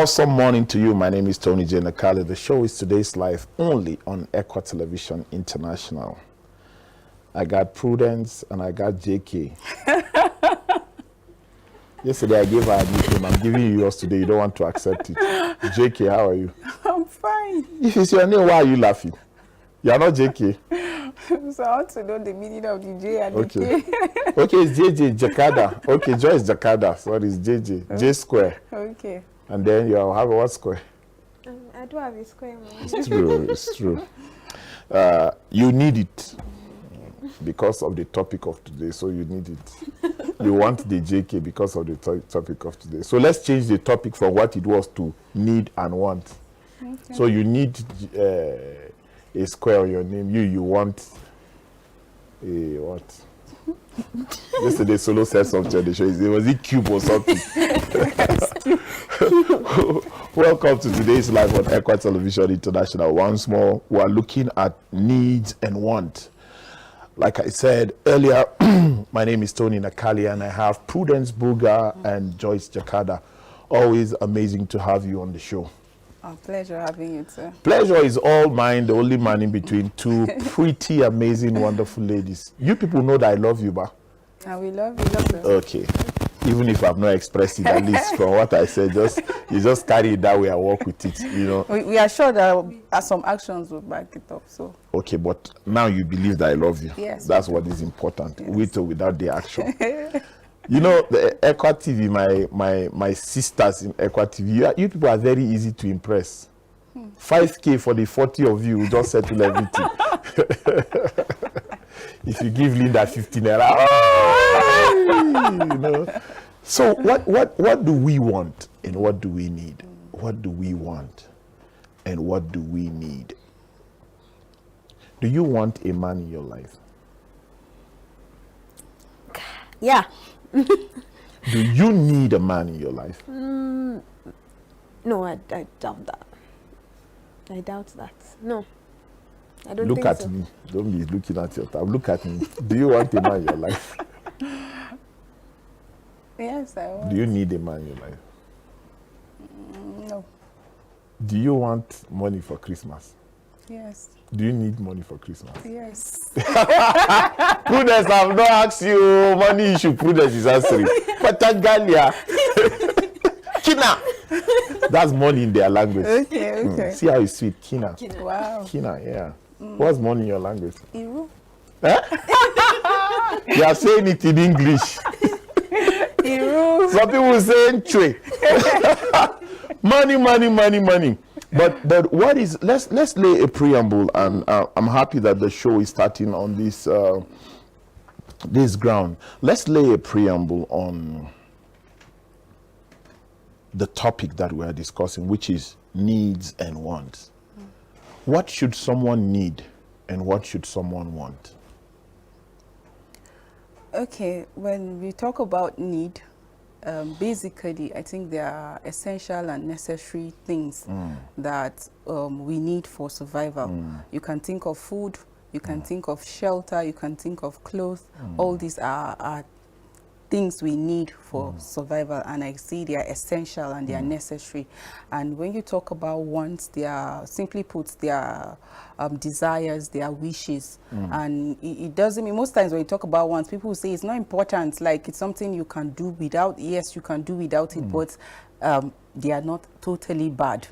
awesome morning to you. My name is Tony J. Nakali. The show is Today's Life only on Equa Television International. I got Prudence and I got JK. Yesterday I gave her a nickname. I'm giving you yours today. You don't want to accept it. JK, how are you? I'm fine. If it's your name, why are you laughing? You are not JK. So I want to know the meaning of the J and Okay. the K. Okay, it's JJ, Jakada. Okay, Joy is Jakada. Sorry, it's JJ. J square. Okay. And then you have what square? I do have a square. It's true, it's true. You need it because of the topic of today, so you need it. You want the JK because of the topic of today. So let's change the topic from what it was to need and want. Okay. So you need a square on your name. You want a what? Yesterday Solo said something on the show. Was it cube or something? Welcome to today's live on Equa Television International. Once more, we are looking at needs and want. Like I said earlier, my name is Tony Nakali and I have Prudence Buga and Joyce Jakada. Always amazing to have you on the show. Pleasure having you, sir. Pleasure is all mine, the only man in between two pretty, amazing, wonderful ladies. You people know that I love you, ba? And we love you, sir. Okay. Even if I've not expressed it, at least from what I said, you just carry it that way and walk with it, you know. We are sure that some actions will back it up, so. Okay, but now you believe that I love you. Yes. That's what is important, yes. With or without the action. You know, the Equa TV, my sisters in Equa TV, you people are very easy to impress. 5K for the 40 of you, we just settle everything. If you give Linda 15 naira, you know. So what do we want and what do we need? What do we want and what do we need? Do you want a man in your life? Yeah. Do you need a man in your life? No, I doubt that. I doubt that. No. I don't Look think at so. me. Don't be looking at your time. Look at me. Do you want a man in your life? Yes, I want. Do you need a man in your life? No. Do you want money for Christmas? Yes. Do you need money for Christmas? Yes. Prudence, I've not asked you money issue. Prudence is answering. Patagalia. Kina. That's money in their language. Okay. See how it's sweet. Kina. Wow. Kina, yeah. What's money in your language? Iru. You are saying it in English. Iru. Some people saying chwe. Money. But what is? Let's lay a preamble, and I'm happy that the show is starting on this this ground. Let's lay a preamble on the topic that we are discussing, which is needs and wants. What should someone need, and what should someone want? Okay, when we talk about need, basically, I think there are essential and necessary things that we need for survival. You can think of food, you can think of shelter, you can think of clothes. All these are things we need for survival, and I see they are essential and they are necessary. And when you talk about wants, they are, simply put, they are desires, they are wishes. And it doesn't mean, most times when you talk about wants, people say it's not important, like it's something you can do without. Yes, you can do without it, but they are not totally bad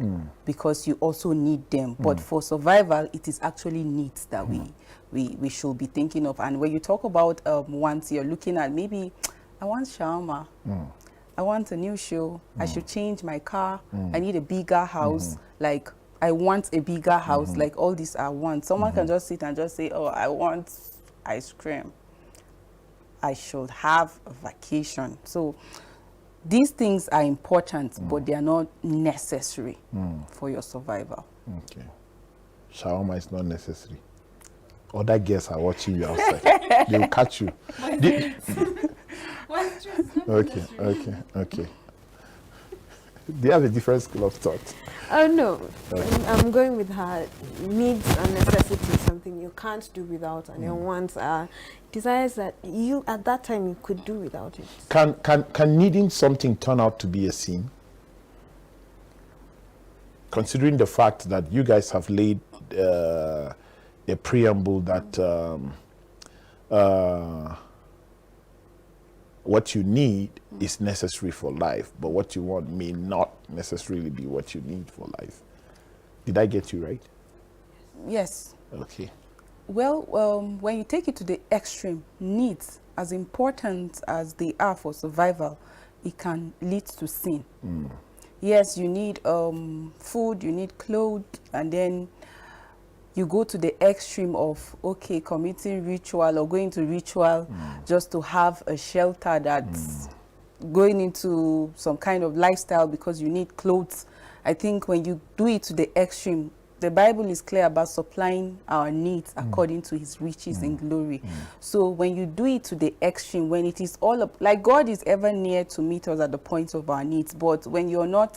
because you also need them. But for survival, it is actually needs that we should be thinking of. And when you talk about wants, you're looking at maybe, I want shawarma. I want a new show. I should change my car. I need a bigger house. Like, I want a bigger house. Like, all these are wants. Someone can just sit and just say, oh, I want ice cream. I should have a vacation. So these things are important, but they are not necessary for your survival. Okay. Shawarma is not necessary. Other guests are watching you outside. They will catch you. Okay. Do you have a different school of thought? Oh, no. I'm going with her. Needs and necessities, something you can't do without, and your wants are desires that you, at that time, you could do without it. Can needing something turn out to be a sin? considering the fact that you guys have laid a preamble that what you need is necessary for life, but what you want may not necessarily be what you need for life. Did I get you right? Yes. Okay. Well, when you take it to the extreme, needs, as important as they are for survival, it can lead to sin. Yes, you need food, you need clothes, and then you go to the extreme of, okay, committing ritual or going to ritual just to have a shelter that's going into some kind of lifestyle because you need clothes. I think when you do it to the extreme, the Bible is clear about supplying our needs according to his riches in glory. So when you do it to the extreme, when it is all up, like God is ever near to meet us at the point of our needs, but when you're not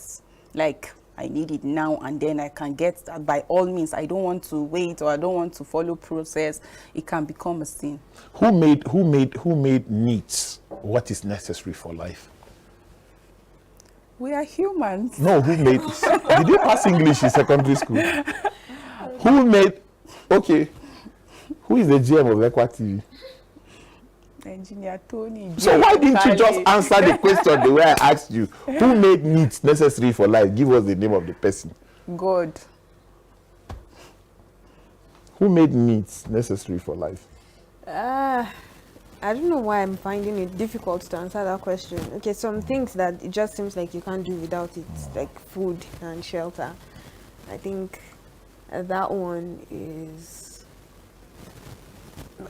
like, I need it now and then I can get that by all means, I don't want to wait or I don't want to follow process, it can become a sin. Who made needs what is necessary for life? We are humans. No, who made? Did you pass English in secondary school? Who made? Okay, who is the GM of Equa TV? Engineer Tony. So why didn't you just answer the question the way I asked you? Who made needs necessary for life? Give us the name of the person. God. Who made needs necessary for life? I don't know why I'm finding it difficult to answer that question. Okay, some things that it just seems like you can't do without it, like food and shelter. I think that one is,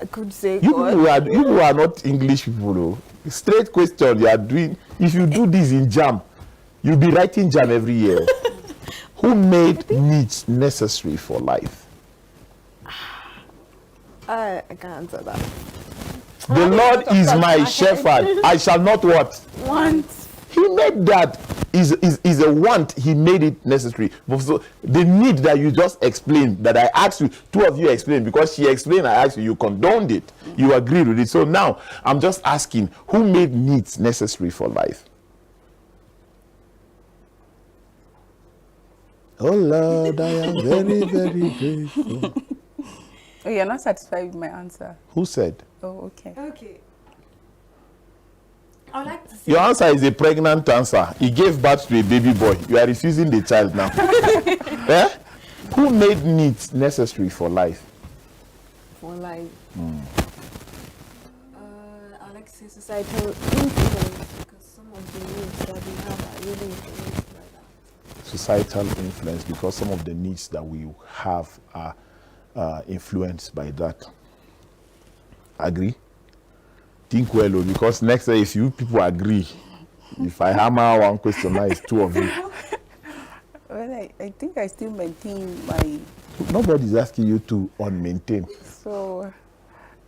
I could say You God. people are not English people, though. Straight question you are doing. If you do this in JAM, you'll be writing JAM every year. Who made needs necessary for life? I can't answer that. The Lord is my shepherd. I shall not what? Want. He made that. Is a want. He made it necessary. So the need that you just explained, that I asked you, two of you explained, because she explained, I asked you, you condoned it. You agreed with it. So now I'm just asking, who made needs necessary for life? Oh Lord, I am very, very grateful. Oh, you're not satisfied with my answer. Who said? Oh, okay. Okay. I would like to say Your answer is a pregnant answer. He gave birth to a baby boy. You are refusing the child now. Eh? Who made needs necessary for life? for life. I like to say societal influence, because some of the needs that we have are really influenced by that. Societal influence, because some of the needs that we have are influenced by that. Agree? Think well, oh, because next time if you people agree, if I hammer one question, now it's two of you. Well, I think I still maintain my. Nobody's asking you to unmaintain. So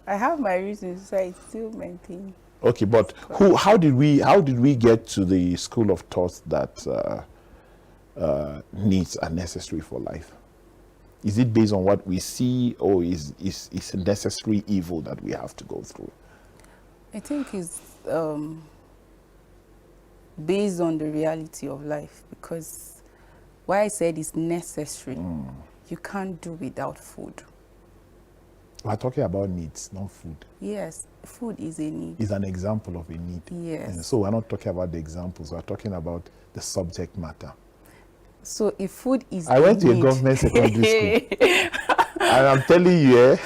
I have my reasons, so I still maintain. Okay, but how did we get to the school of thought that needs are necessary for life? Is it based on what we see, or is a necessary evil that we have to go through? I think it's based on the reality of life, because why I said it's necessary. You can't do without food. We're talking about needs, not food. Yes, food is a need. Is an example of a need. Yes. And so we're not talking about the examples, we're talking about the subject matter. So if food is I went to a government secondary school. And I'm telling you,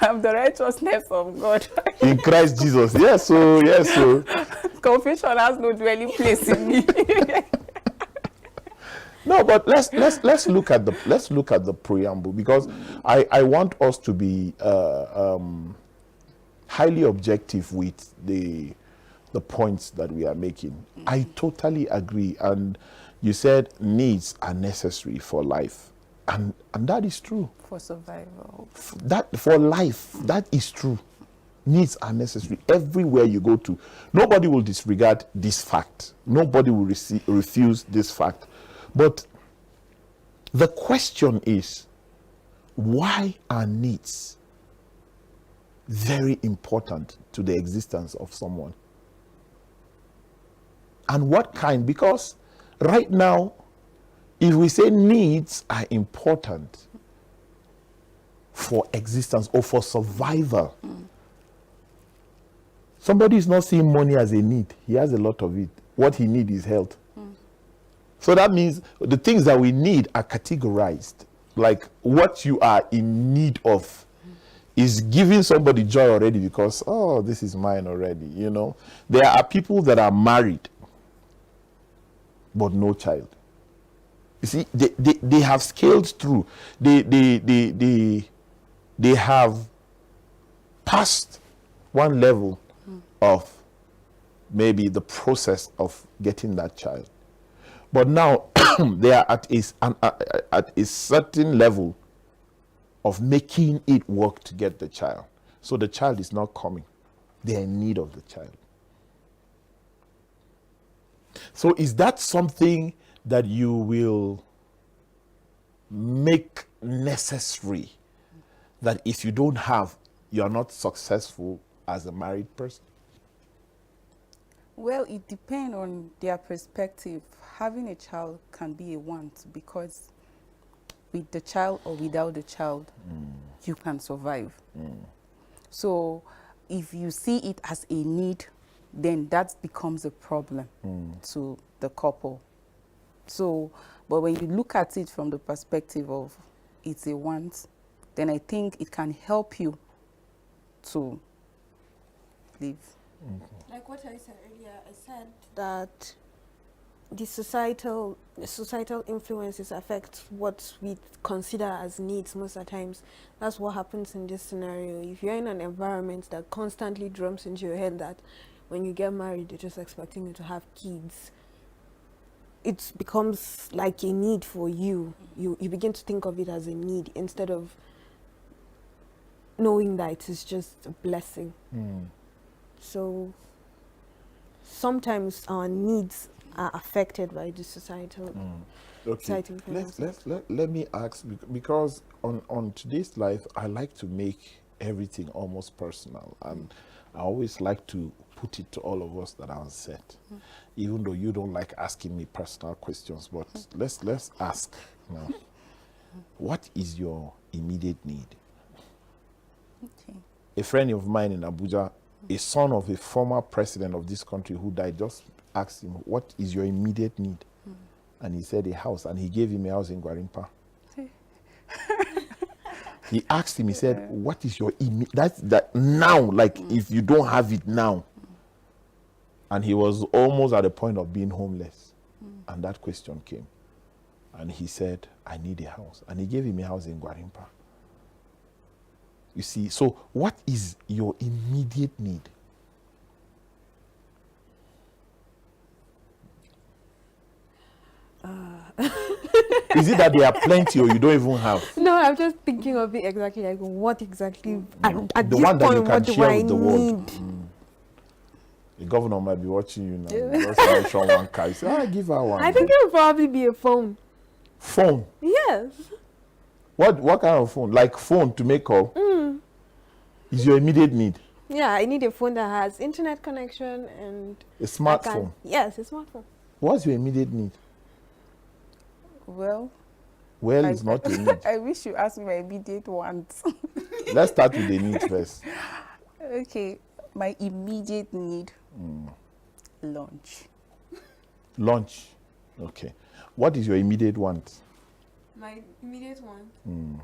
I'm the righteousness of God. in Christ Jesus. Yes, so. Confusion has no dwelling place in me. No, but let's look at the preamble, because I want us to be highly objective with the points that we are making. I totally agree, and you said needs are necessary for life, and that is true. For survival. That for life, that is true. Needs are necessary everywhere you go to. Nobody will disregard this fact. Nobody will refuse this fact. But the question is, why are needs very important to the existence of someone? And what kind? Because right now, if we say needs are important for existence or for survival, somebody is not seeing money as a need. He has a lot of it. What he needs is health. So that means the things that we need are categorized. Like what you are in need of is giving somebody joy already because, oh, this is mine already, you know. There are people that are married but no child. You see, they have scaled through. They have passed one level of maybe the process of getting that child. But now they are at a certain level of making it work to get the child. So the child is not coming. They are in need of the child. So is that something that you will make necessary? That if you don't have, you are not successful as a married person? Well, it depends on their perspective. Having a child can be a want because with the child or without the child, you can survive. So if you see it as a need, then that becomes a problem to the couple. So, but when you look at it from the perspective of it's a want, then I think it can help you to live. Like what I said earlier, I said that the societal influences affect what we consider as needs most of the times. That's what happens in this scenario. If you're in an environment that constantly drums into your head that when you get married, they're just expecting you to have kids, it becomes like a need for you. You begin to think of it as a need instead of knowing that it is just a blessing. So sometimes our needs are affected by the societal. Okay. Let me ask, because on today's life, I like to make everything almost personal, and I always like to put it to all of us that are on set, even though you don't like asking me personal questions. But let's ask now. What is your immediate need? Okay. A friend of mine in Abuja, a son of a former president of this country who died, just asked him, what is your immediate need? And he said a house, and he gave him a house in Gwarimpa. He asked him, he said, what is your that now, like if you don't have it now? And he was almost at the point of being homeless. And that question came. And he said, I need a house. And he gave him a house in Gwarimpa. You see, so what is your immediate need? Is it that there are plenty or you don't even have? No, I'm just thinking of it exactly like what exactly at The this one that you point, can what do share I with the world. need? The governor might be watching you now. Just mention one car. You say, give her one. I think it would probably be a phone. Phone? Yes. What kind of phone? Like phone to make call? Is your immediate need? Yeah, I need a phone that has internet connection and A smartphone? Yes, a smartphone. What's your immediate need? Well, It's not a need. I wish you asked me my immediate wants. Let's start with the need first. Okay, my immediate need, lunch. Lunch. Okay. What is your immediate want? My immediate one.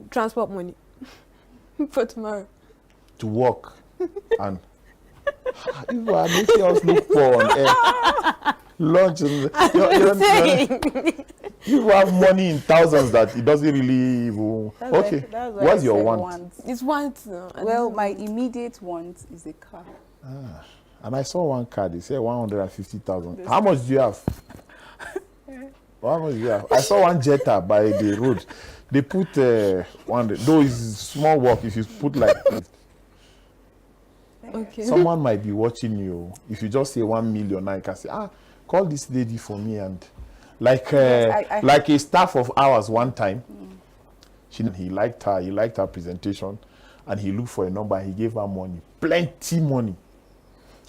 Transport money for tomorrow. To work. And you are making us look poor on air. Lunch. You have money in thousands that it doesn't really even. Okay. What's your want? It's want. Well, my immediate want is a car. And I saw one card. They said 150,000. How much do you have? How much do you have? I saw one Jetta by the road. They put 100. Though it's small work if you put like. Okay. Someone might be watching you. If you just say 1 million, I can say, call this lady for me, and like like a staff of ours one time. He liked her presentation, and he looked for a number. He gave her money, plenty money.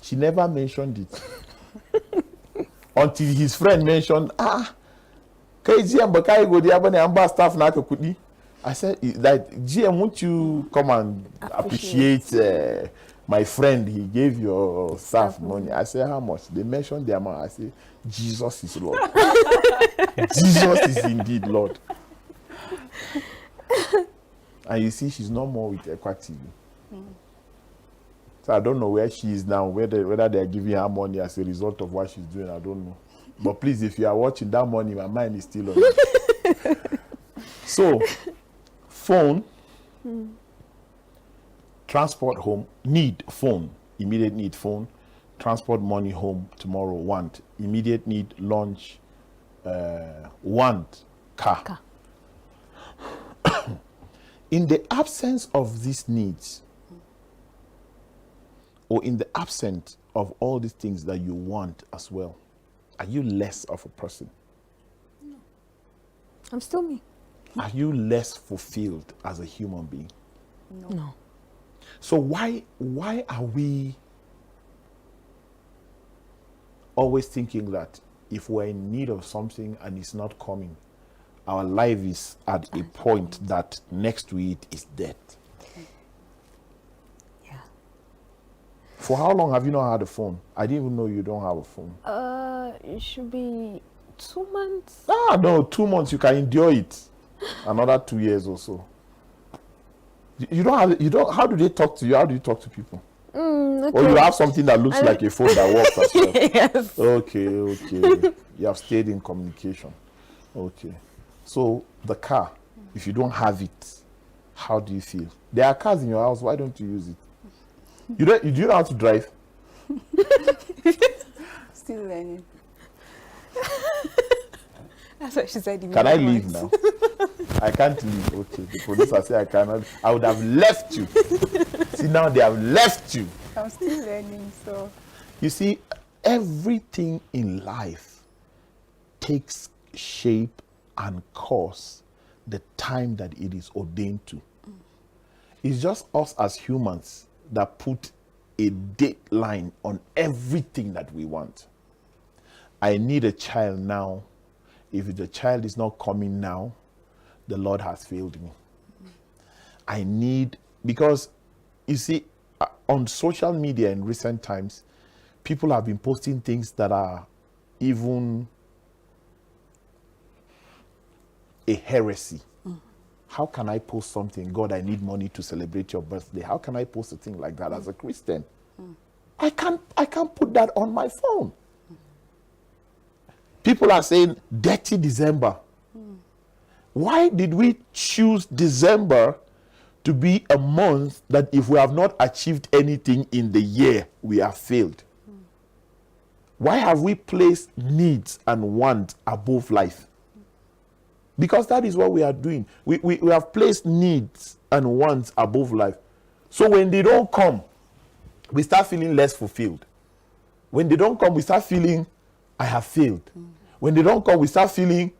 She never mentioned it. until his friend mentioned, KGM Bakai go the Abba staff na kudi. I said, like, GM, won't you come and appreciate my friend? He gave your staff money. I said, how much? They mentioned the amount. I said, Jesus is Lord. Jesus is indeed Lord. And you see, she's no more with Equa TV. So I don't know where she is now, whether they're giving her money as a result of what she's doing, I don't know. But please, if you are watching that money, my mind is still on it. So, phone, transport home, need phone, immediate need phone, transport money home tomorrow, want, immediate need lunch, want car. In the absence of these needs, or in the absence of all these things that you want as well, are you less of a person? No. I'm still me. Are you less fulfilled as a human being? No. So why are we always thinking that if we're in need of something and it's not coming, our life is at a point that next to it is death? Yeah. For how long have you not had a phone? I didn't even know you don't have a phone. It should be 2 months. No, 2 months you can endure it. Another 2 years or so. You don't. How do they talk to you? How do you talk to people? Okay. Or you have something that looks like a phone that works as well. Yes. Okay. You have stayed in communication. Okay. So the car, if you don't have it, how do you feel? There are cars in your house. Why don't you use it? Do you know how to drive? Still learning. That's what she said. Can I leave now? I can't leave. Okay. The producer said I cannot. I would have left you. See, now they have left you. I'm still learning, so. You see, everything in life takes shape and course the time that it is ordained to. It's just us as humans that put a deadline on everything that we want. I need a child now. If the child is not coming now, the Lord has failed me. I need, because you see, on social media in recent times, people have been posting things that are even a heresy. How can I post something? God, I need money to celebrate your birthday. How can I post a thing like that as a Christian? I can't put that on my phone. People are saying dirty December. Why did we choose December to be a month that if we have not achieved anything in the year, we have failed? Why have we placed needs and wants above life? Because that is what we are doing. We have placed needs and wants above life. So when they don't come, we start feeling less fulfilled. When they don't come, we start feeling, I have failed. When they don't come, we start feeling,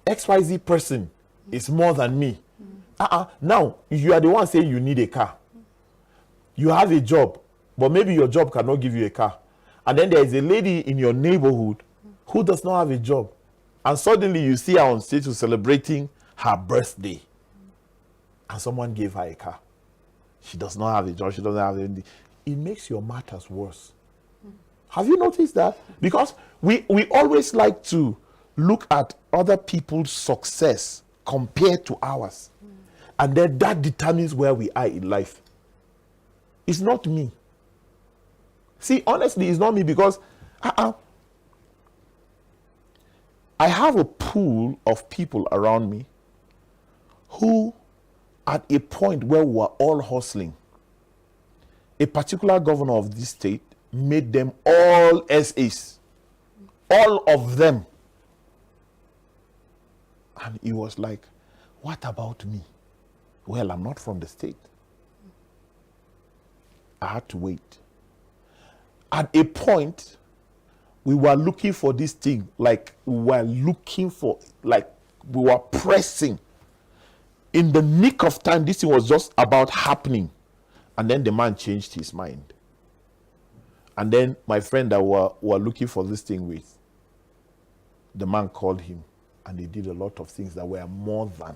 XYZ person is more than me. Now, you are the one saying you need a car. You have a job, but maybe your job cannot give you a car. And then there is a lady in your neighborhood who does not have a job. And suddenly you see her on stage celebrating her birthday. And someone gave her a car. She does not have a job. She doesn't have anything. It makes your matters worse. Have you noticed that? Because we always like to look at other people's success compared to ours. And then that determines where we are in life. It's not me. See, honestly, it's not me, because I have a pool of people around me who, at a point where we were all hustling, a particular governor of this state made them all SAs. All of them. And he was like, what about me? Well, I'm not from the state. I had to wait. At a point, we were looking for this thing, like we were pressing. In the nick of time, this thing was just about happening. And then the man changed his mind. And then my friend that were looking for this thing with, the man called him, and they did a lot of things that were more than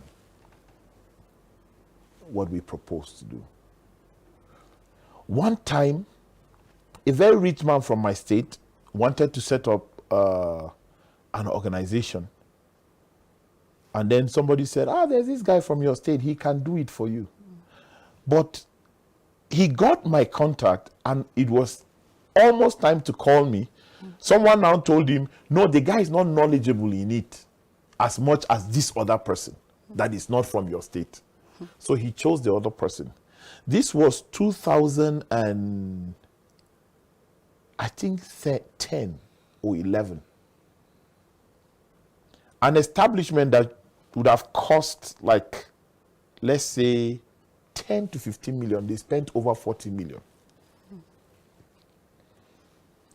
what we proposed to do. One time, a very rich man from my state wanted to set up an organization. And then somebody said, there's this guy from your state, he can do it for you. But he got my contact, and it was almost time to call me. Someone now told him, no, the guy is not knowledgeable in it as much as this other person that is not from your state. So he chose the other person. This was 2000 and I think 10 or 11. An establishment that would have cost, like, let's say 10 to 15 million, they spent over 40 million.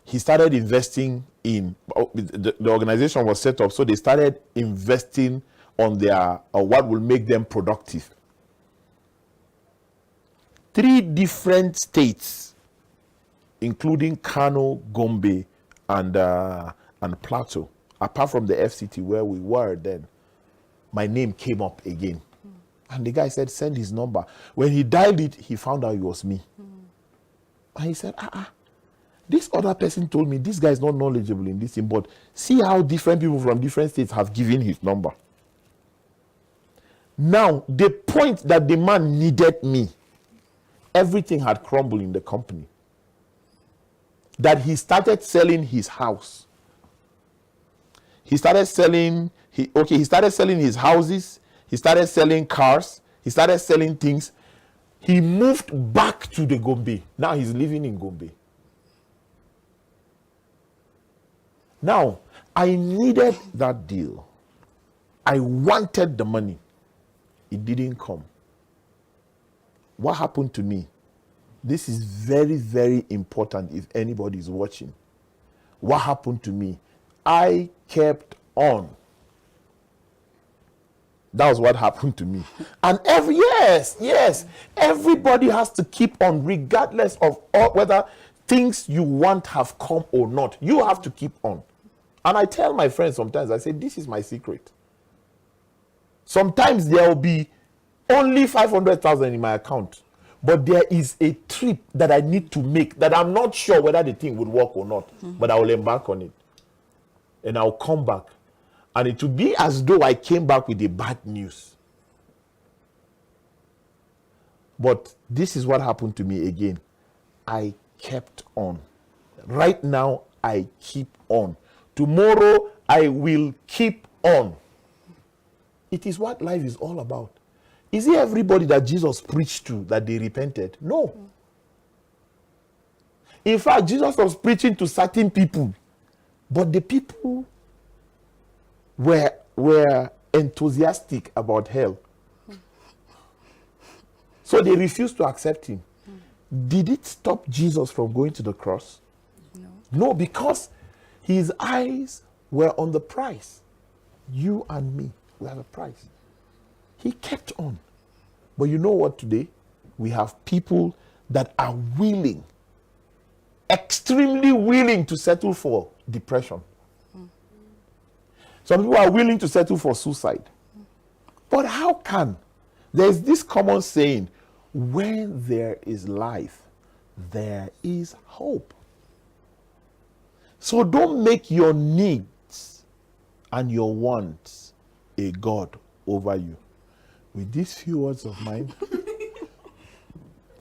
He started investing in, the organization was set up, so they started investing on their, what will make them productive. 3 different states, including Kano, Gombe, and Plateau, apart from the FCT where we were then, my name came up again. And the guy said, send his number. When he dialed it, he found out it was me. And he said, this other person told me this guy is not knowledgeable in this thing, but see how different people from different states have given his number. Now, the point that the man needed me, everything had crumbled in the company. That he started selling his house. He started selling, he started selling his houses. He started selling cars. He started selling things. He moved back to the Gombe. Now he's living in Gombe. Now, I needed that deal. I wanted the money. It didn't come. What happened to me? This is very, very important if anybody is watching. What happened to me? I kept on. That was what happened to me. And yes, everybody has to keep on, regardless of whether things you want have come or not. You have to keep on. And I tell my friends sometimes, I say, this is my secret. Sometimes there will be only 500,000 in my account, but there is a trip that I need to make that I'm not sure whether the thing would work or not, but I will embark on it. And I'll come back. And it will be as though I came back with the bad news. But this is what happened to me again. I kept on. Right now, I keep on. Tomorrow, I will keep on. It is what life is all about. Is it everybody that Jesus preached to that they repented? No. In fact, Jesus was preaching to certain people, but the people were enthusiastic about hell. So they refused to accept him. Did it stop Jesus from going to the cross? No, because his eyes were on the prize. You and me, we have a prize. He kept on. But you know what today? We have people that are willing, extremely willing to settle for depression. Some people are willing to settle for suicide. But how can? There's this common saying, when there is life, there is hope. So don't make your needs and your wants a God over you. With these few words of mine,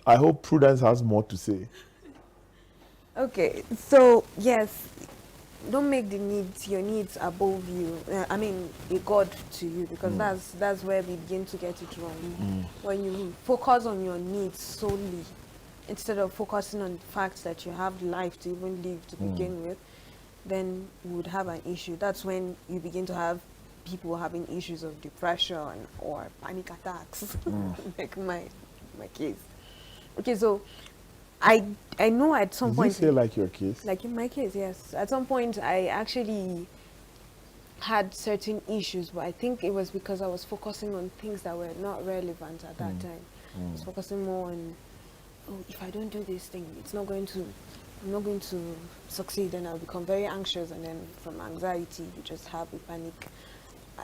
I hope Prudence has more to say. Okay, so yes, don't make your needs above you. A God to you, because that's where we begin to get it wrong. When you focus on your needs solely, instead of focusing on the fact that you have life to even live to begin with, then you would have an issue. That's when you begin to have people having issues of depression or panic attacks, like my case. Okay, so I know at some point. Did you say like your case? Like in my case, yes. At some point, I actually had certain issues, but I think it was because I was focusing on things that were not relevant at that time. I was focusing more on, if I don't do this thing, it's not going to I'm not going to succeed, and I'll become very anxious, and then from anxiety you just have a panic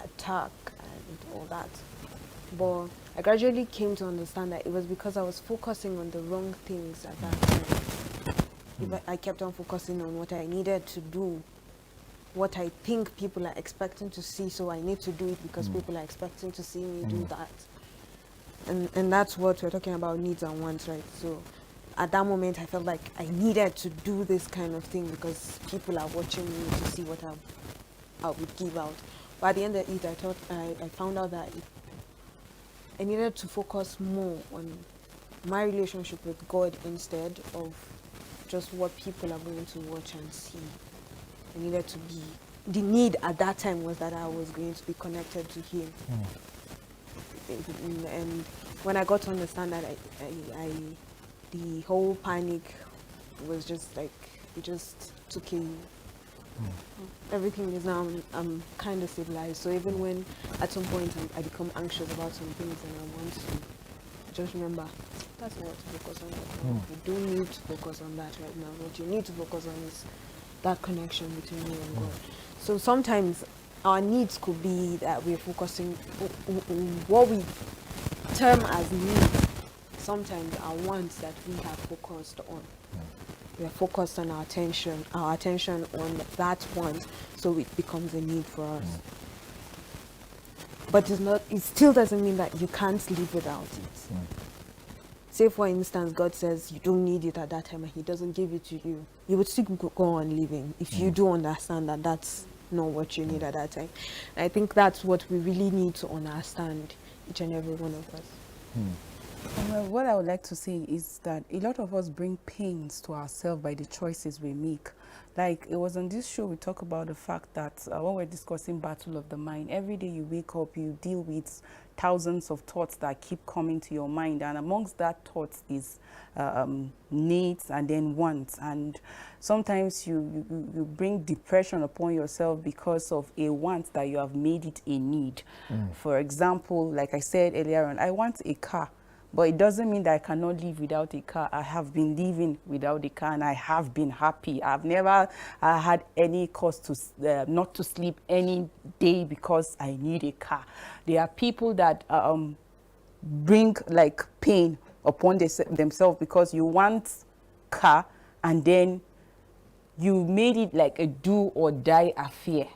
attack and all that. But I gradually came to understand that it was because I was focusing on the wrong things at that time. If I kept on focusing on what I needed to do, what I think people are expecting to see, so I need to do it because people are expecting to see me do that. And that's what we're talking about, needs and wants, right? So at that moment, I felt like I needed to do this kind of thing because people are watching me to see what I would give out. But at the end of it, I found out that I needed to focus more on my relationship with God instead of just what people are going to watch and see. I needed to be, the need at that time was that I was going to be connected to Him. And when I got to understand that, the whole panic was just like, it just took a, everything is now, I'm kind of civilized. So even when at some point I become anxious about some things and I want to just remember, that's not what to focus on right now. You don't need to focus on that right now. What you need to focus on is that connection between you and God. So sometimes our needs could be that we're focusing what we term as need. Sometimes our wants that we have focused on. We are focused on our attention on that want, so it becomes a need for us. But it still doesn't mean that you can't live without it. Say for instance, God says you don't need it at that time and He doesn't give it to you. You would still go on living if you do understand that that's not what you need at that time. And I think that's what we really need to understand, each and every one of us. Well, what I would like to say is that a lot of us bring pains to ourselves by the choices we make. Like, it was on this show we talk about the fact that when we're discussing battle of the mind, every day you wake up, you deal with thousands of thoughts that keep coming to your mind, and amongst that thoughts is needs and then wants. And sometimes you bring depression upon yourself because of a want that you have made it a need. For example, like I said earlier on, I want a car. But it doesn't mean that I cannot live without a car. I have been living without a car and I have been happy. I've never had any cause to not to sleep any day because I need a car. There are people that bring like pain upon themselves because you want car and then you made it like a do or die affair.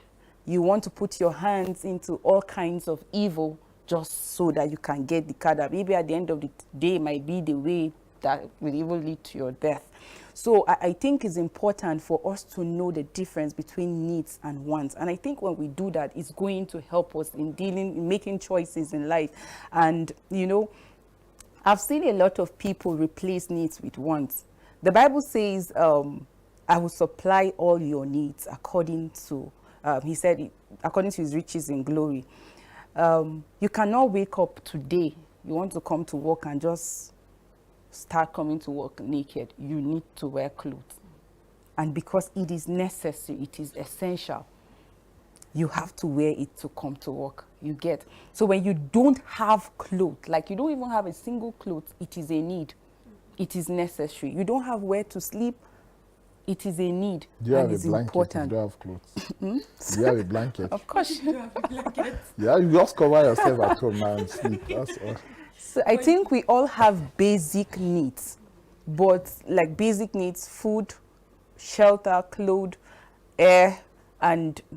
You want to put your hands into all kinds of evil just so that you can get the car that maybe at the end of the day might be the way that will even lead to your death. So I think it's important for us to know the difference between needs and wants. And I think when we do that, it's going to help us in making choices in life. And, you know, I've seen a lot of people replace needs with wants. The Bible says, I will supply all your needs according to, He said, according to His riches in glory. You cannot wake up today, you want to come to work and just start coming to work naked. You need to wear clothes. And because it is necessary, it is essential, you have to wear it to come to work. You get? So when you don't have clothes, like you don't even have a single cloth, it is a need. It is necessary. You don't have where to sleep, it is a need. Do you have and a blanket important. if you don't have clothes? Do you have a blanket? Of course. You have a blanket. Yeah, you just cover yourself at home now and sleep. That's all. So I think we all have basic needs, but like basic needs, food, shelter, clothes, air,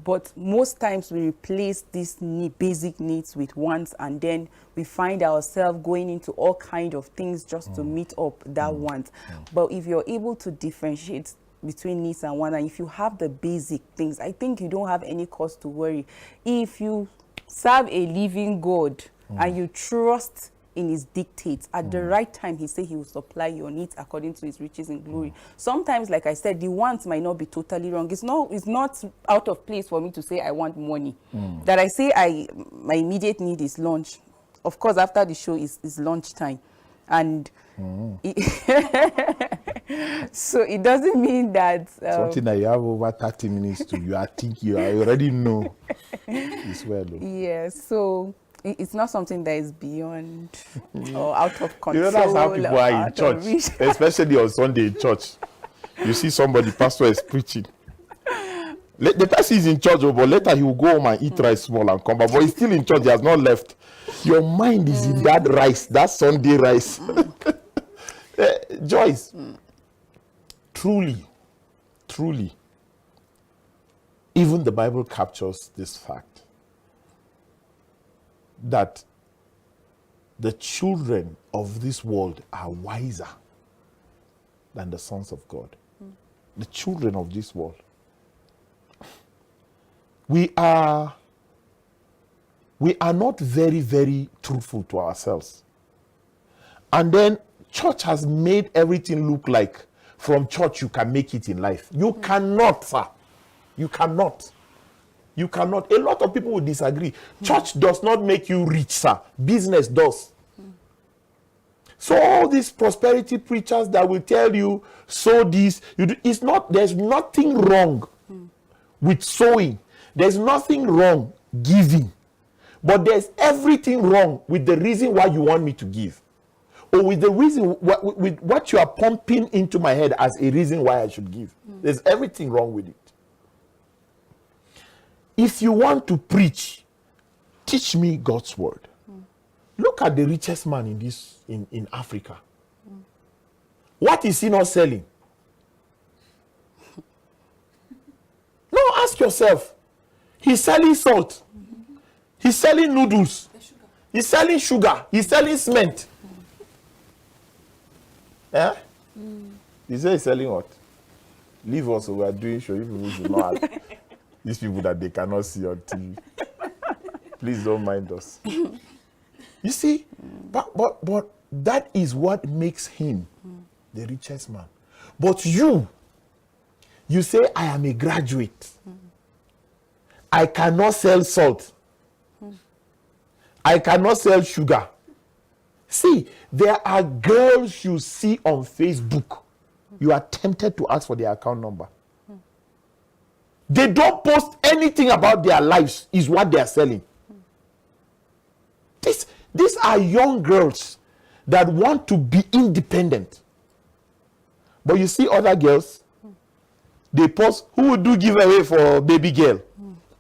but most times we replace these basic needs with wants, and then we find ourselves going into all kind of things just to meet up that want. But if you're able to differentiate between needs and wants, and if you have the basic things, I think you don't have any cause to worry. If you serve a living God and you trust in His dictates, at the right time He said He will supply your needs according to His riches in glory. Sometimes, like I said, the wants might not be totally wrong. It's not out of place for me to say I want money. That I say my immediate need is lunch. Of course, after the show is lunch time, and so it doesn't mean that something that you have over 30 minutes to, you already know. It's well. Yeah, so it's not something that is beyond or out of control. You know, that's how people are in church, especially on Sunday in church. You see somebody, pastor is preaching. The person is in church, but later he will go home and eat rice small and come back. But he's still in church, he has not left. Your mind is in that rice, that Sunday rice. Joyce, truly, even the Bible captures this fact that the children of this world are wiser than the sons of God. The children of this world. We are not very, very truthful to ourselves. And then church has made everything look like from church you can make it in life. You cannot, sir. You cannot. You cannot. A lot of people will disagree. Church does not make you rich, sir. Business does. So all these prosperity preachers that will tell you, sow this, it's not, there's nothing wrong with sowing. There's nothing wrong giving. But there's everything wrong with the reason why you want me to give. Or with the reason, with what you are pumping into my head as a reason why I should give. There's everything wrong with it. If you want to preach, teach me God's word. Look at the richest man in Africa. What is he not selling? No, ask yourself. He's selling salt. He's selling noodles. He's selling sugar. He's selling cement. Yeah? He said he's selling what? Leave us, we are doing show. You people should not ask these people that they cannot see on TV. Please don't mind us. You see, but that is what makes him the richest man. But you say, I am a graduate. I cannot sell salt. I cannot sell sugar. See, there are girls you see on Facebook. You are tempted to ask for their account number. They don't post anything about their lives, is what they are selling. These are young girls that want to be independent. But you see other girls, they post, who would do giveaway for baby girl?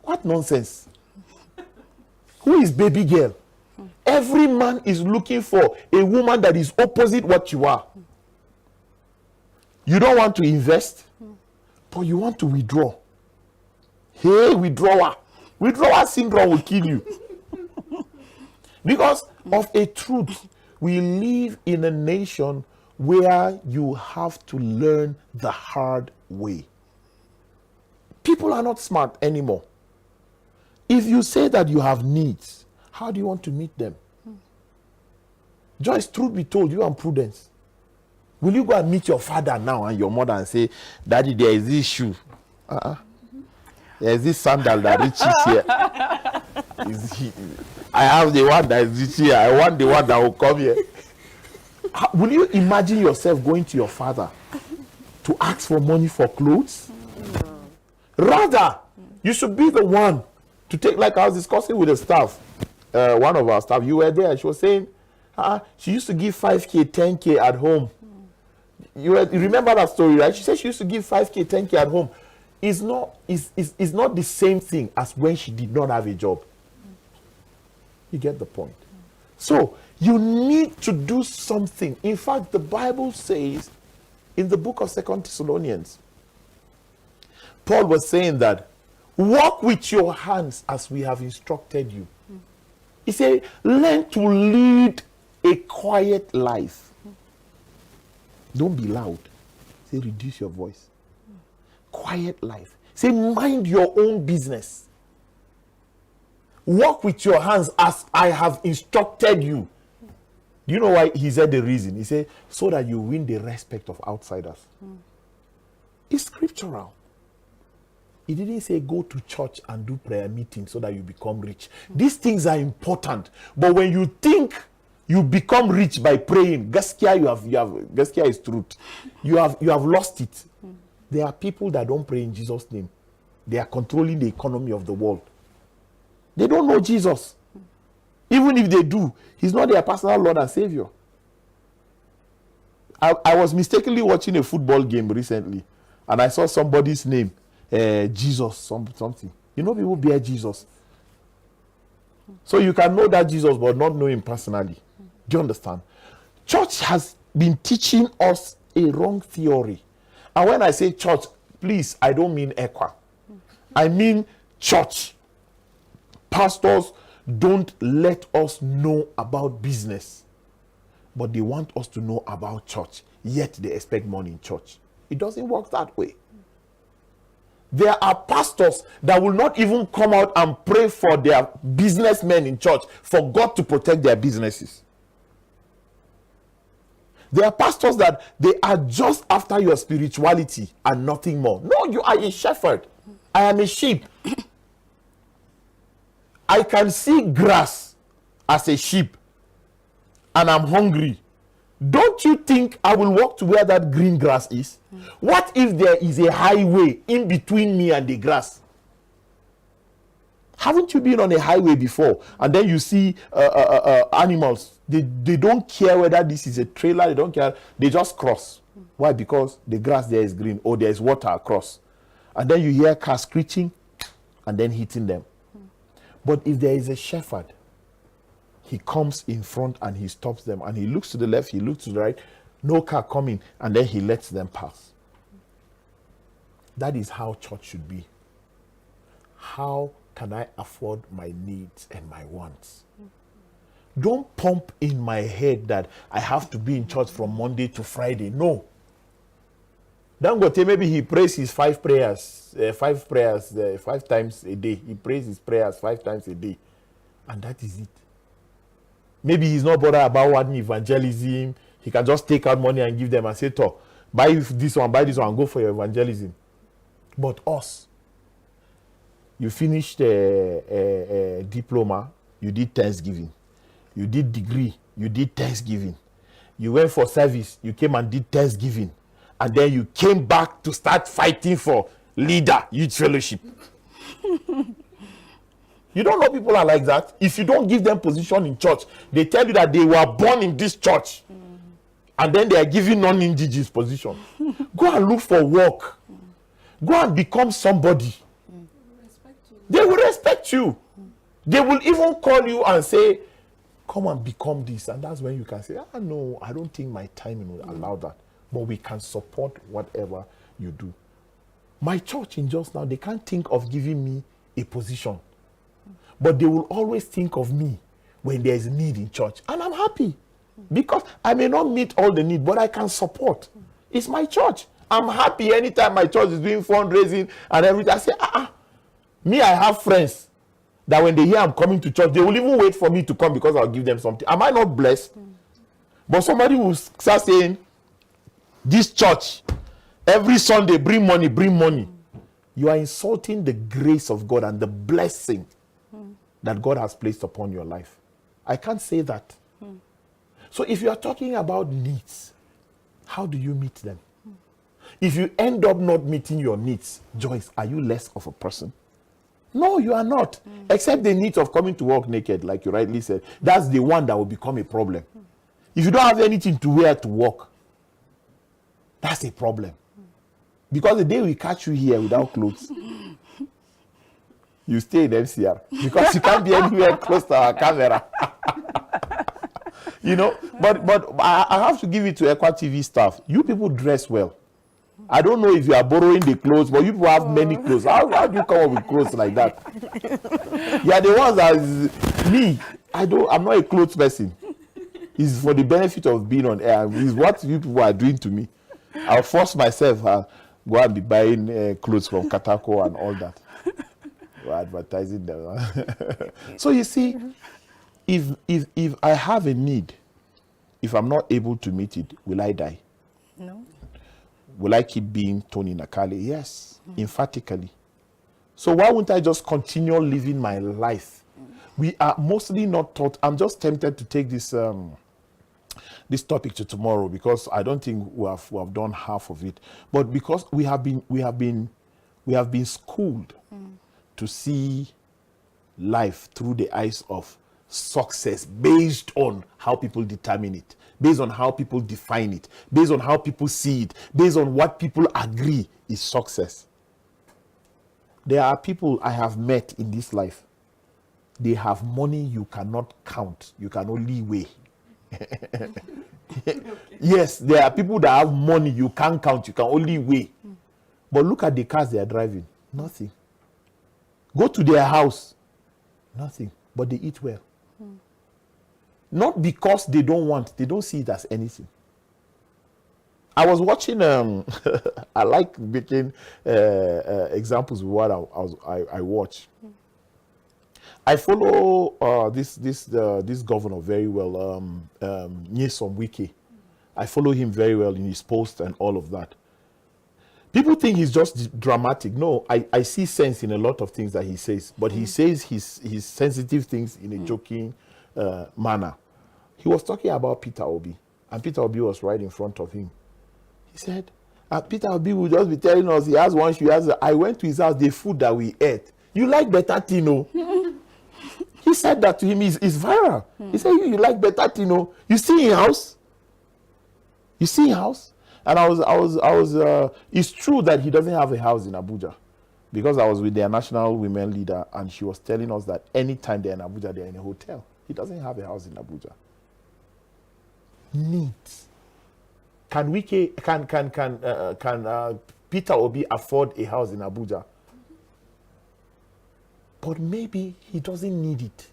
What nonsense. Who is baby girl? Every man is looking for a woman that is opposite what you are. You don't want to invest, but you want to withdraw. Hey, withdrawer. Withdrawal syndrome will kill you. Because of a truth, we live in a nation where you have to learn the hard way. People are not smart anymore. If you say that you have needs, how do you want to meet them? Joyce, truth be told, you and Prudence, will you go and meet your father now and your mother and say, Daddy, there is this shoe. There is this sandal that reaches here. I have the one that is here. I want the one that will come here. Will you imagine yourself going to your father to ask for money for clothes? No. Rather, you should be the one to take, like I was discussing with the staff, one of our staff, you were there, she was saying, she used to give 5K, 10K at home. You remember that story, right? She said she used to give 5K, 10K at home. It's not the same thing as when she did not have a job. You get the point. So, you need to do something. In fact, the Bible says in the book of 2 Thessalonians, Paul was saying that, walk with your hands as we have instructed you. He said, learn to lead a quiet life. Don't be loud. Say, reduce your voice. Quiet life. Say, mind your own business. Walk with your hands as I have instructed you. Do you know why he said the reason? He said, so that you win the respect of outsiders. It's scriptural. He didn't say go to church and do prayer meetings so that you become rich. These things are important. But when you think you become rich by praying, gaskia is truth. You have lost it. There are people that don't pray in Jesus' name. They are controlling the economy of the world. They don't know Jesus. Even if they do, he's not their personal Lord and Savior. I was mistakenly watching a football game recently, and I saw somebody's name, Jesus, something. You know, people bear Jesus. So you can know that Jesus, but not know him personally. Do you understand? Church has been teaching us a wrong theory. And when I say church, please, I don't mean ECWA. I mean church. Pastors don't let us know about business, but they want us to know about church, yet they expect money in church. It doesn't work that way. There are pastors that will not even come out and pray for their businessmen in church for God to protect their businesses. There are pastors that they are just after your spirituality and nothing more. No, you are a shepherd. I am a sheep. I can see grass as a sheep and I'm hungry. Don't you think I will walk to where that green grass is? What if there is a highway in between me and the grass? Haven't you been on a highway before? And then you see animals. They don't care whether this is a trailer. They don't care. They just cross. Why? Because the grass there is green or there is water across. And then you hear cars screeching and then hitting them. But if there is a shepherd, he comes in front and he stops them. And he looks to the left, he looks to the right. No car coming. And then he lets them pass. That is how church should be. How can I afford my needs and my wants? Don't pump in my head that I have to be in church from Monday to Friday. No. Dangote, maybe he prays his 5 prayers 5 times a day. He prays his prayers 5 times a day. And that is it. Maybe he's not bothered about one evangelism. He can just take out money and give them and say, buy this one, and go for your evangelism. But us, you finished a diploma, you did Thanksgiving. You did degree, you did Thanksgiving. You went for service, you came and did Thanksgiving. And then you came back to start fighting for leader, youth fellowship. You don't know people are like that. If you don't give them position in church, they tell you that they were born in this church. And then they are giving non-indigenous position. Go and look for work. Go and become somebody. They will respect you. They will even call you and say, come and become this. And that's when you can say, no, I don't think my timing will allow that. But we can support whatever you do. My church in just now, they can't think of giving me a position. But they will always think of me when there is need in church. And I'm happy. Because I may not meet all the need, but I can support. It's my church. I'm happy anytime my church is doing fundraising and everything. I say, me, I have friends that when they hear I'm coming to church, they will even wait for me to come because I'll give them something. Am I not blessed? But somebody will start saying, this church, every Sunday, bring money, bring money. You are insulting the grace of God and the blessing that God has placed upon your life. I can't say that. So if you are talking about needs, how do you meet them? If you end up not meeting your needs, Joyce, are you less of a person? No, you are not. Except the need of coming to work naked, like you rightly said. That's the one that will become a problem. If you don't have anything to wear to work, that's a problem. Because the day we catch you here without clothes, you stay in MCR. Because you can't be anywhere close to our camera. You know, but I have to give it to Equa TV staff. You people dress well. I don't know if you are borrowing the clothes, but you people have many clothes. How do you come up with clothes like that? You are the ones that is, me. I'm not a clothes person. It's for the benefit of being on air. It's what you people are doing to me. I'll force myself go and be buying clothes from Katako and all that. We're advertising them. So you see, if I have a need, if I'm not able to meet it, will I die? No. Will I keep being Tony Nakali? Yes, emphatically. So why wouldn't I just continue living my life? We are mostly not taught. I'm just tempted to take this this topic to tomorrow because I don't think we have done half of it. But because we have been schooled to see life through the eyes of success based on how people determine it, based on how people define it, based on how people see it, based on what people agree is success. There are people I have met in this life. They have money you cannot count. You can only weigh. Yes, there are people that have money you can't count. You can only weigh. But look at the cars they are driving. Nothing. Go to their house. Nothing. But they eat well. Not because they don't want. They don't see it as anything. I was watching. I like making examples of what I watch. I follow this governor very well, Nyesom Wike. I follow him very well in his posts and all of that. People think he's just dramatic. No, I see sense in a lot of things that he says, but he says his sensitive things in a joking manner. He was talking about Peter Obi, and Peter Obi was right in front of him. He said, Peter Obi will just be telling us he has one shoe. I went to his house, the food that we ate. You like better Tino? He said that to him. It's viral. He said, you like better Tino? You see in house? You see in house? And I was. It's true that he doesn't have a house in Abuja, because I was with their national women leader, and she was telling us that anytime they're in Abuja, they're in a hotel. He doesn't have a house in Abuja. Neat. Can Peter Obi afford a house in Abuja? But maybe he doesn't need it.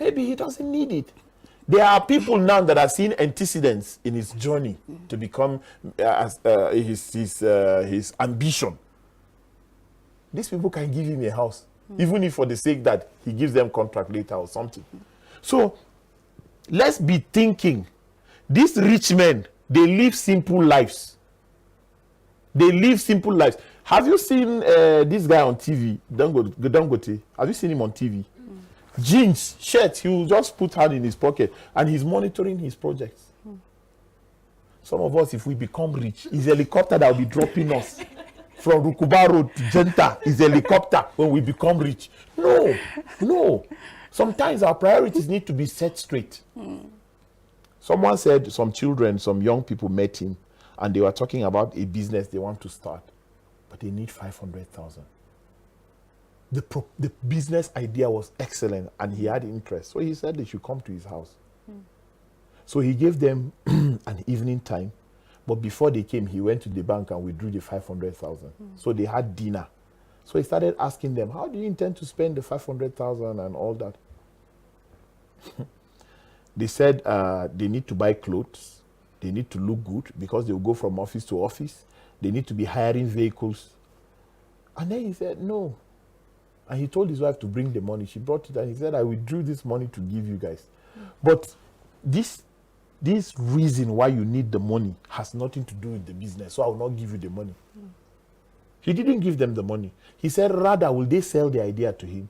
Maybe he doesn't need it. There are people now that have seen antecedents in his journey to become his ambition. These people can give him a house, even if for the sake that he gives them contract later or something. So let's be thinking. These rich men, they live simple lives. They live simple lives. Have you seen this guy on TV, Dangote? Have you seen him on TV? Jeans, shirt, he will just put hand in his pocket and he's monitoring his projects. Some of us, if we become rich, it's a helicopter that will be dropping us from Rukuba Road to Jenta. Is a helicopter when we become rich. No. Sometimes our priorities need to be set straight. Someone said some children, some young people met him and they were talking about a business they want to start, but they need 500,000. The business idea was excellent and he had interest. So he said they should come to his house. So he gave them an evening time. But before they came, he went to the bank and withdrew the 500,000. So they had dinner. So he started asking them, how do you intend to spend the 500,000 and all that? They said they need to buy clothes. They need to look good because they will go from office to office. They need to be hiring vehicles. And then he said, no. And he told his wife to bring the money. She brought it and he said, I withdrew this money to give you guys. But this reason why you need the money has nothing to do with the business. So I will not give you the money. He didn't give them the money. He said, rather, will they sell the idea to him?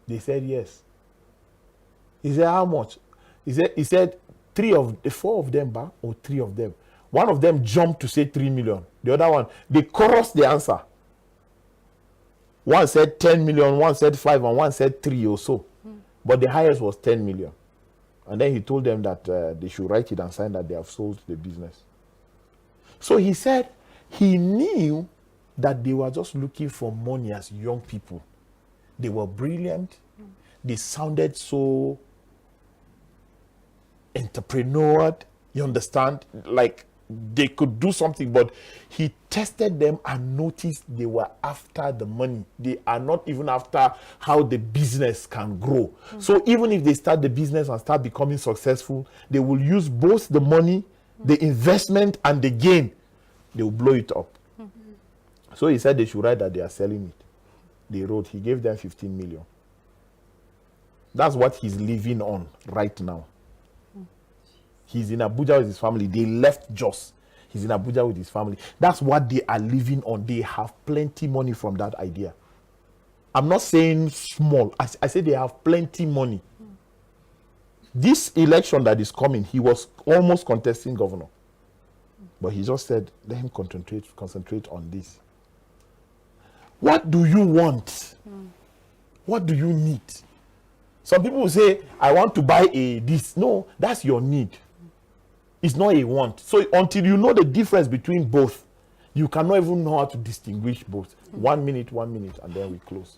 They said, yes. He said, how much? He said 4 of them, or 3 of them. One of them jumped to say 3 million. The other one, they chorused the answer. One said 10 million, one said 5, and one said 3 or so. But the highest was 10 million. And then he told them that they should write it and sign that they have sold the business. So he said he knew that they were just looking for money as young people. They were brilliant. They sounded so entrepreneurial. You understand? Like they could do something, but he tested them and noticed they were after the money. They are not even after how the business can grow. So even if they start the business and start becoming successful, they will use both the money, the investment, and the gain. They will blow it up. So he said they should write that they are selling it. They wrote, he gave them 15 million. That's what he's living on right now. He's in Abuja with his family. They left Jos. He's in Abuja with his family. That's what they are living on. They have plenty money from that idea. I'm not saying small. I say they have plenty money. This election that is coming, he was almost contesting governor. But he just said, let him concentrate on this. What do you want? What do you need? Some people will say, I want to buy a this. No, that's your need. It's not a want. So until you know the difference between both, you cannot even know how to distinguish both. 1 minute, and then we close.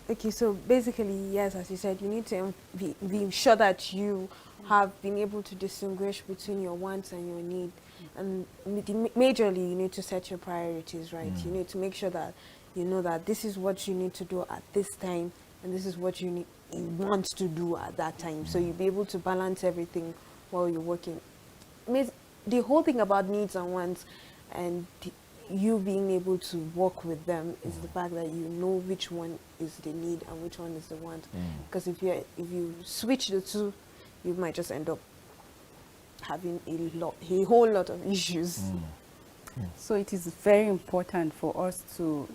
Okay, so basically, yes, as you said, you need to be sure that you have been able to distinguish between your wants and your need. And majorly, you need to set your priorities right. You need to make sure that you know that this is what you need to do at this time, and this is what you want to do at that time. So you'll be able to balance everything while you're working. The whole thing about needs and wants, and you being able to work with them, is the fact that you know which one is the need and which one is the want. Because if you switch the two, you might just end up having a whole lot of issues. So it is very important for us to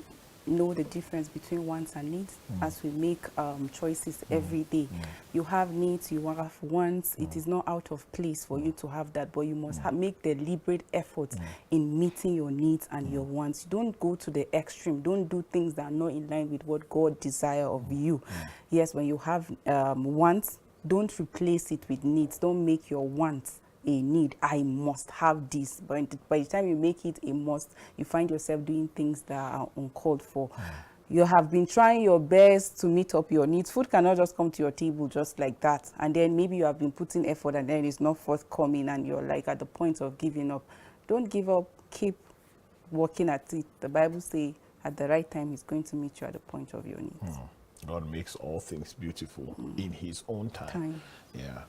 know the difference between wants and needs as we make choices every day. You have needs, you have wants. It is not out of place for you to have that, but you must make deliberate efforts in meeting your needs and your wants. Don't go to the extreme. Don't do things that are not in line with what God desires of you. Yes, when you have wants, don't replace it with needs. Don't make your wants a need. I must have this. But by the time you make it a must, you find yourself doing things that are uncalled for. You have been trying your best to meet up your needs. Food cannot just come to your table just like that. And then maybe you have been putting effort and then it's not forthcoming and you're like at the point of giving up. Don't give up. Keep working at it. The Bible says at the right time, He's going to meet you at the point of your needs. God makes all things beautiful in His own time. Yeah.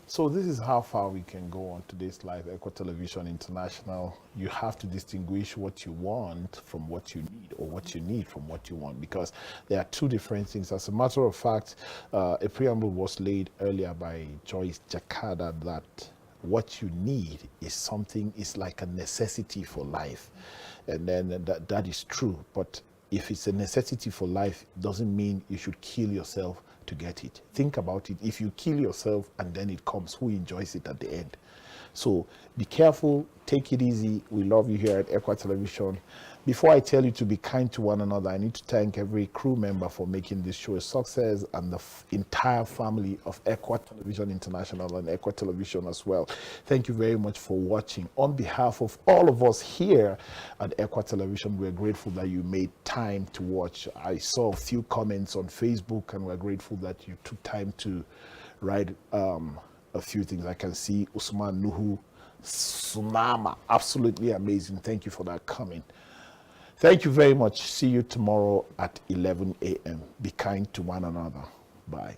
So this is how far we can go on today's live Equa Television International. You have to distinguish what you want from what you need, or what you need from what you want, because there are two different things. As a matter of fact, a preamble was laid earlier by Joyce Jakarta that what you need is like a necessity for life. And then that is true. But if it's a necessity for life, doesn't mean you should kill yourself to get it. Think about it. If you kill yourself and then it comes, who enjoys it at the end? So be careful, take it easy. We love you here at Equa Television. Before I tell you to be kind to one another, I need to thank every crew member for making this show a success, and the entire family of Equa Television International and Equa Television as well. Thank you very much for watching. On behalf of all of us here at Equa Television, we're grateful that you made time to watch. I saw a few comments on Facebook, and we're grateful that you took time to write a few things. I can see Usman Nuhu Sunama, absolutely amazing. Thank you for that comment. Thank you very much. See you tomorrow at 11 a.m. Be kind to one another. Bye.